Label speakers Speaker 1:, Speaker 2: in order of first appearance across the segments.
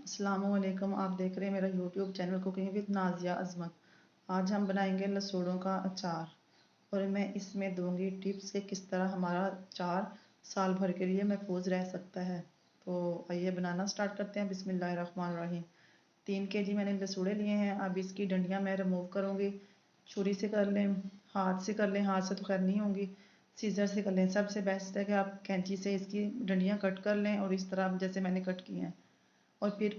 Speaker 1: अस्सलामुअलैकुम। आप देख रहे हैं मेरा YouTube channel cooking with Nazia Azmat. आज हम बनाएंगे लसूड़ों का अचार और मैं इसमें दूंगी टिप्स कि किस तरह हमारा अचार साल भर के लिए महफूज रह सकता है। तो आइए बनाना स्टार्ट करते हैं। बिस्मिल्लाहिर्रहमानिर्रहीम। 3 kg मैंने लसूड़े लिए हैं। अब इसकी डंडियाँ मैं रिमूव करूँगी। छुरी से कर लें, हाथ से कर लें, हाथ से तो खैर नहीं होंगी, सीजर से कर लें। सबसे बेस्ट है कि आप कैंची से इसकी डंडियाँ कट कर लें और इस तरह जैसे मैंने कट की हैं। और फिर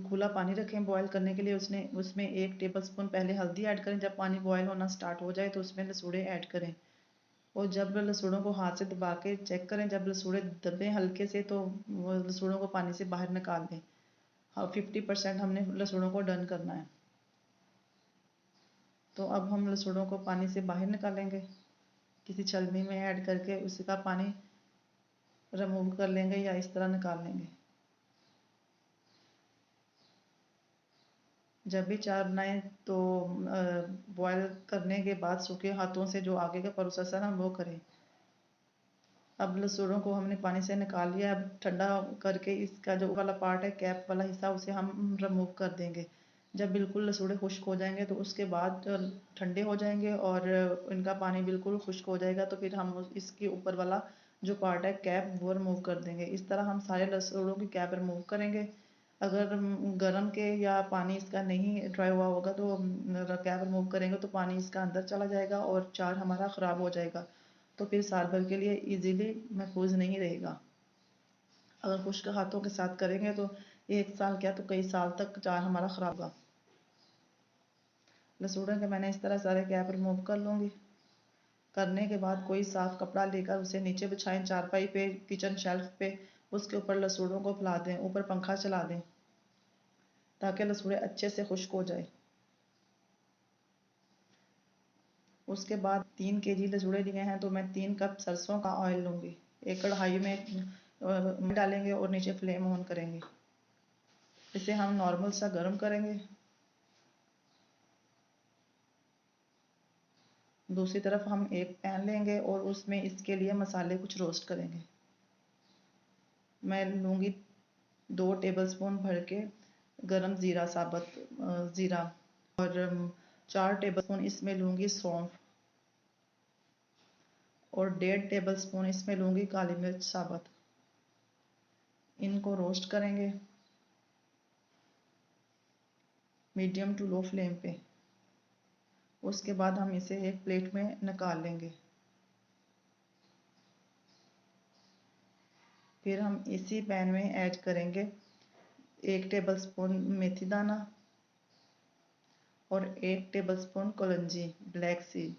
Speaker 1: खुला पानी रखें बॉयल करने के लिए। उसमें 1 टेबल स्पून पहले हल्दी ऐड करें। जब पानी बॉयल होना स्टार्ट हो जाए तो उसमें लसूड़े ऐड करें और जब लसूड़ों को हाथ से दबा के चेक करें, जब लसूड़े दबे हल्के से तो वो लसूड़ों को पानी से बाहर निकाल दें। हाँ, 50% हमने लसूड़ों को डन करना है। तो अब हम लसूड़ों को पानी से बाहर निकालेंगे, किसी छलनी में ऐड करके उसका पानी रिमूव कर लेंगे या इस तरह निकाल लेंगे। जब भी चाय बनाएं तो बॉयल करने के बाद सूखे हाथों से जो आगे का प्रोसेस है ना वो करें। अब लसूड़ों को हमने पानी से निकाल लिया। अब ठंडा करके इसका जो वाला पार्ट है, कैप वाला हिस्सा, उसे हम रिमूव कर देंगे। जब बिल्कुल लसूड़े खुश्क हो जाएंगे तो उसके बाद ठंडे हो जाएंगे और इनका पानी बिल्कुल खुश्क हो जाएगा तो फिर हम इसके ऊपर वाला जो पार्ट है कैप वो रिमूव कर देंगे। इस तरह हम सारे लसूड़ों की कैप रिमूव करेंगे। अगर गर्म के या पानी इसका नहीं ड्राई हुआ होगा तो कैप रिमूव करेंगे तो पानी इसका अंदर चला जाएगा और चार हमारा ख़राब हो जाएगा। तो फिर साल भर के लिए इजीली महफूज नहीं रहेगा। अगर खुश्क हाथों के साथ करेंगे तो 1 साल क्या तो कई साल तक चार हमारा ख़राब होगा। लसूड़ों के मैंने इस तरह सारे कैप रिमूव कर लूँगी। करने के बाद कोई साफ कपड़ा लेकर उसे नीचे बिछाएं चारपाई पे, किचन शेल्फ पे। उसके ऊपर लसूड़ों को फैला दें, ऊपर पंखा चला दें ताकि लसूड़े अच्छे से खुश्क हो जाए। उसके बाद 3 kg लसूड़े लिए हैं तो मैं 3 कप सरसों का ऑयल लूँगी। एक कढ़ाई में डालेंगे और नीचे फ्लेम ऑन करेंगे। इसे हम नॉर्मल सा गर्म करेंगे। दूसरी तरफ हम एक पैन लेंगे और उसमें इसके लिए मसाले कुछ रोस्ट करेंगे। मैं लूँगी 2 टेबलस्पून भर के गरम ज़ीरा, साबुत ज़ीरा, और 4 टेबलस्पून इसमें लूँगी सौंफ और 1.5 टेबलस्पून इसमें लूँगी काली मिर्च साबुत। इनको रोस्ट करेंगे मीडियम टू लो फ्लेम पे। उसके बाद हम इसे एक प्लेट में निकाल लेंगे। फिर हम इसी पैन में ऐड करेंगे 1 टेबलस्पून मेथी दाना और 1 टेबलस्पून कलौंजी ब्लैक सीड।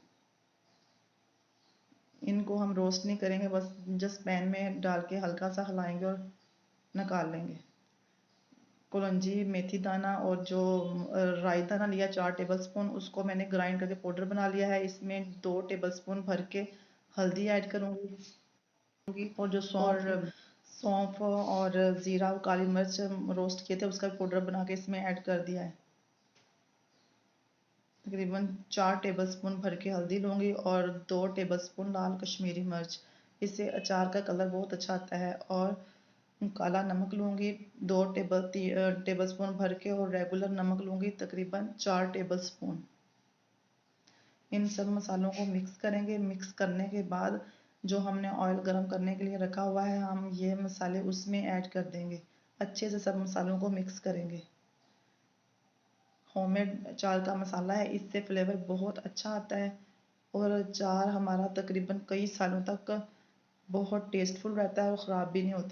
Speaker 1: इनको हम रोस्ट नहीं करेंगे, बस जस्ट पैन में डाल के हल्का सा हिलाएंगे और निकाल लेंगे। कलौंजी, मेथी दाना और जो राई दाना लिया 4 टेबलस्पून, उसको मैंने ग्राइंड करके पाउडर बना लिया है। इसमें 2 टेबलस्पून भर के हल्दी ऐड करूँगी और जो सौंफ और ज़ीरा और काली मिर्च रोस्ट किए थे उसका पाउडर बना के इसमें ऐड कर दिया है। तकरीबन 4 टेबलस्पून भर के हल्दी लूँगी और 2 टेबलस्पून लाल कश्मीरी मिर्च। इससे अचार का कलर बहुत अच्छा आता है। और काला नमक लूँगी 2 टेबलस्पून भर के और रेगुलर नमक लूँगी तकरीबन 4 टेबलस्पून। इन सब मसालों को मिक्स करेंगे। मिक्स करने के बाद जो हमने ऑयल गर्म करने के लिए रखा हुआ है, हम ये मसाले उसमें ऐड कर देंगे। अच्छे से सब मसालों को मिक्स करेंगे। होममेड अचार का मसाला है, इससे फ्लेवर बहुत अच्छा आता है और अचार हमारा तकरीबन कई सालों तक बहुत टेस्टफुल रहता है और ख़राब भी नहीं होता।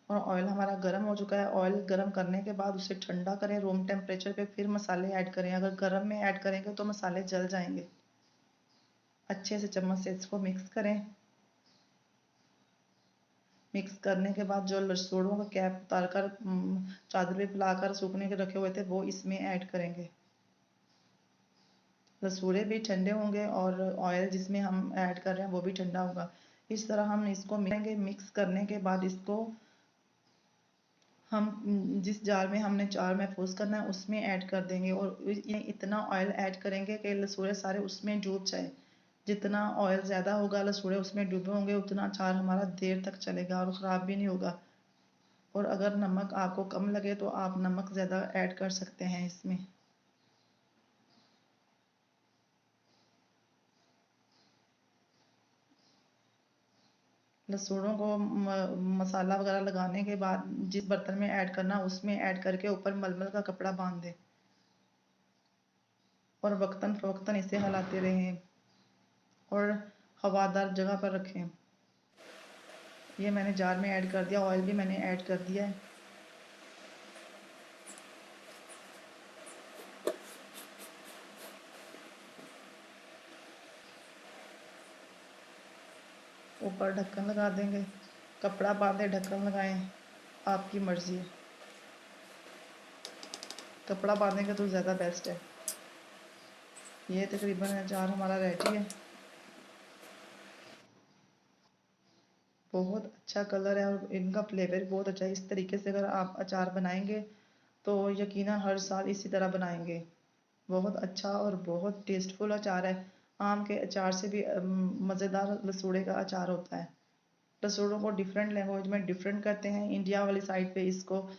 Speaker 1: और ऑयल हमारा गर्म हो चुका है। ऑयल गर्म करने के बाद उसे ठंडा करें रूम टेम्परेचर पे, फिर मसाले ऐड करें। अगर गर्म में ऐड करेंगे तो मसाले जल जाएंगे। अच्छे से चम्मच से इसको मिक्स करें। मिक्स करने के बाद जो लसूड़ों का कैप उतार कर चादर पे फैलाकर सूखने के रखे हुए थे वो इसमें ऐड करेंगे। लसूड़े भी ठंडे होंगे और ऑयल जिसमें हम ऐड कर रहे हैं वो भी ठंडा होगा। इस तरह हम इसको मिलाएंगे। मिक्स करने के बाद इसको हम जिस जार में हमने चार महफूज करना है उसमें ऐड कर देंगे और इतना ऑयल ऐड करेंगे कि लसूड़े सारे उसमें डूब जाए। जितना ऑयल ज़्यादा होगा, लसूड़े उसमें डूबे होंगे, उतना अचार हमारा देर तक चलेगा और ख़राब भी नहीं होगा। और अगर नमक आपको कम लगे तो आप नमक ज़्यादा ऐड कर सकते हैं इसमें। लहसुनों को मसाला वगैरह लगाने के बाद जिस बर्तन में ऐड करना उसमें ऐड करके ऊपर मलमल का कपड़ा बांध दें और वक्तन फवक्तन इसे हिलाते रहें और हवादार जगह पर रखें। ये मैंने जार में ऐड कर दिया, ऑयल भी मैंने ऐड कर दिया है। ऊपर ढक्कन लगा देंगे, कपड़ा बांधे ढक्कन लगाएं, आपकी मर्जी है। कपड़ा बांधेंगे तो ज़्यादा बेस्ट है। ये तकरीबन अचार हमारा रेडी है। बहुत अच्छा कलर है और इनका फ्लेवर बहुत अच्छा है। इस तरीके से अगर आप अचार बनाएंगे तो यकीनन हर साल इसी तरह बनाएंगे। बहुत अच्छा और बहुत टेस्टफुल अचार है। आम के अचार से भी मज़ेदार लसूड़े का अचार होता है। लसूड़ों को डिफरेंट लैंग्वेज में डिफरेंट करते हैं। इंडिया वाली साइड पे इसको